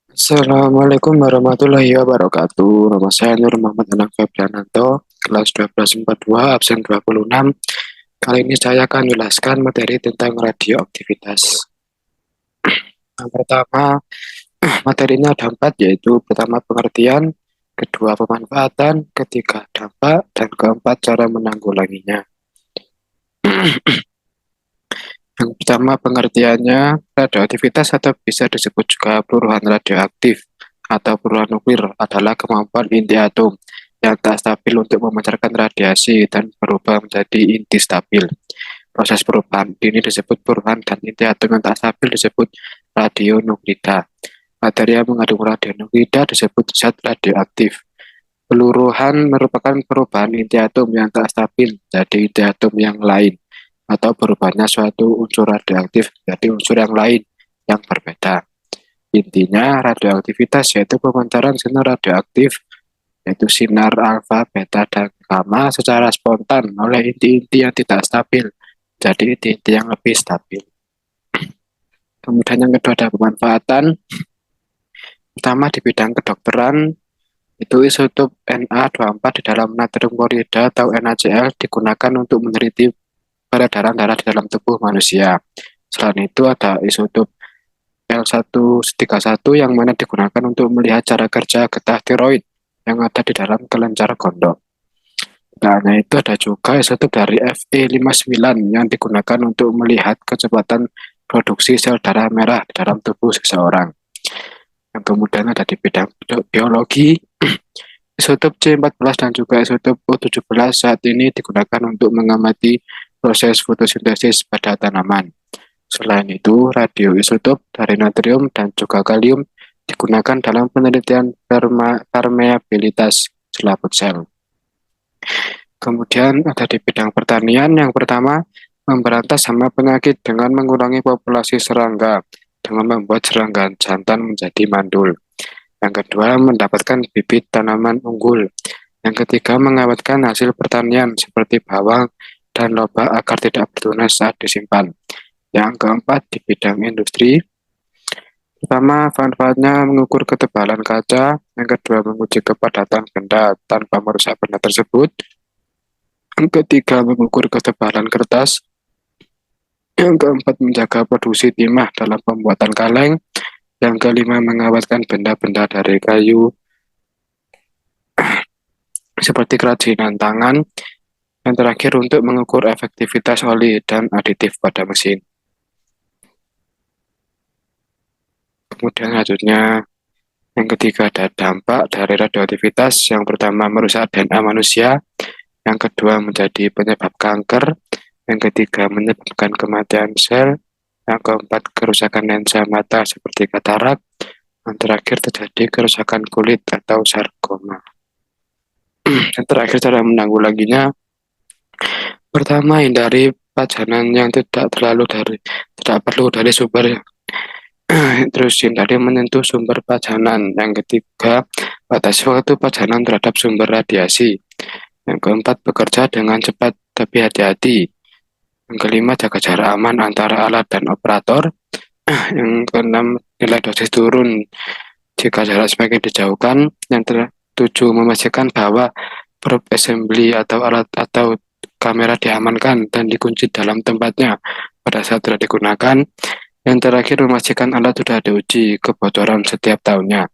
Assalamualaikum warahmatullahi wabarakatuh. Nama saya Nur Muhammad Anang Febriananto, kelas 1242, absen 26. Kali ini saya akan menjelaskan materi tentang radioaktivitas. Yang pertama, materinya ada empat, yaitu pertama pengertian, kedua pemanfaatan, ketiga dampak, dan keempat cara menanggulanginya. Yang pertama pengertiannya, radioaktivitas atau bisa disebut juga peluruhan radioaktif atau peluruhan nuklir adalah kemampuan inti atom yang tak stabil untuk memancarkan radiasi dan berubah menjadi inti stabil. Proses perubahan ini disebut perubahan dan inti atom yang tak stabil disebut radionuklida. Materi yang mengandung radionuklida disebut zat radioaktif. Peluruhan merupakan perubahan inti atom yang tak stabil jadi inti atom yang lain atau berubahnya suatu unsur radioaktif menjadi unsur yang lain yang berbeda. Intinya, radioaktivitas yaitu pemancaran sinar radioaktif, yaitu sinar alfa, beta, dan gamma secara spontan oleh inti-inti yang tidak stabil, jadi inti-inti yang lebih stabil. Kemudian yang kedua ada pemanfaatan. Pertama di bidang kedokteran, itu isotop Na24 di dalam natrium klorida atau NaCl digunakan untuk meneliti peredaran darah di dalam tubuh manusia. Selain itu ada isotop L131 yang mana digunakan untuk melihat cara kerja getah tiroid yang ada di dalam kelenjar gondok. Nah, itu ada juga isotop dari Fe59 yang digunakan untuk melihat kecepatan produksi sel darah merah di dalam tubuh seseorang. Yang kemudian ada di bidang biologi, isotop C14 dan juga isotop O17 saat ini digunakan untuk mengamati proses fotosintesis pada tanaman. Selain itu, radioisotop dari natrium dan juga kalium digunakan dalam penelitian permeabilitas selaput sel. Kemudian ada di bidang pertanian, yang pertama, memberantas hama penyakit dengan mengurangi populasi serangga dengan membuat serangga jantan menjadi mandul. Yang kedua, mendapatkan bibit tanaman unggul. Yang ketiga, mengawetkan hasil pertanian seperti bawang dan lobak agar tidak bertunas saat disimpan. Yang keempat, di bidang industri, pertama, manfaatnya mengukur ketebalan kaca. Yang kedua, menguji kepadatan benda tanpa merusak benda tersebut. Yang ketiga, mengukur ketebalan kertas. Yang keempat, menjaga produksi timah dalam pembuatan kaleng. Yang kelima, mengawetkan benda-benda dari kayu seperti kerajinan tangan. Yang terakhir, untuk mengukur efektivitas oli dan aditif pada mesin. Kemudian selanjutnya, yang ketiga ada dampak dari radioaktivitas. Yang pertama, merusak DNA manusia. Yang kedua, menjadi penyebab kanker. Yang ketiga, menyebabkan kematian sel. Yang keempat, kerusakan lensa mata seperti katarak. Yang terakhir, terjadi kerusakan kulit atau sarkoma. Yang terakhir, cara menanggulanginya, pertama, hindari pajanan yang tidak perlu dari sumber. Terus hindari menyentuh sumber pajanan. Yang ketiga, batasi waktu pajanan terhadap sumber radiasi. Yang keempat, bekerja dengan cepat tapi hati-hati. Yang kelima, jaga jarak aman antara alat dan operator. Yang keenam, nilai dosis turun jika jarak semakin dijauhkan. Yang ketujuh, memastikan bahwa probe assembly atau alat atau kamera diamankan dan dikunci dalam tempatnya pada saat tidak digunakan. Yang terakhir, memastikan alat sudah diuji kebocoran setiap tahunnya.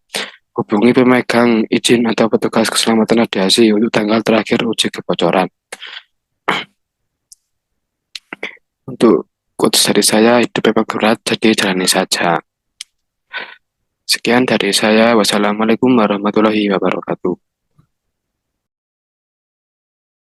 Hubungi pemegang izin atau petugas keselamatan radiasi untuk tanggal terakhir uji kebocoran. Untuk quotes dari saya, hidup memang berat, jadi jalani saja. Sekian dari saya. Wassalamualaikum warahmatullahi wabarakatuh.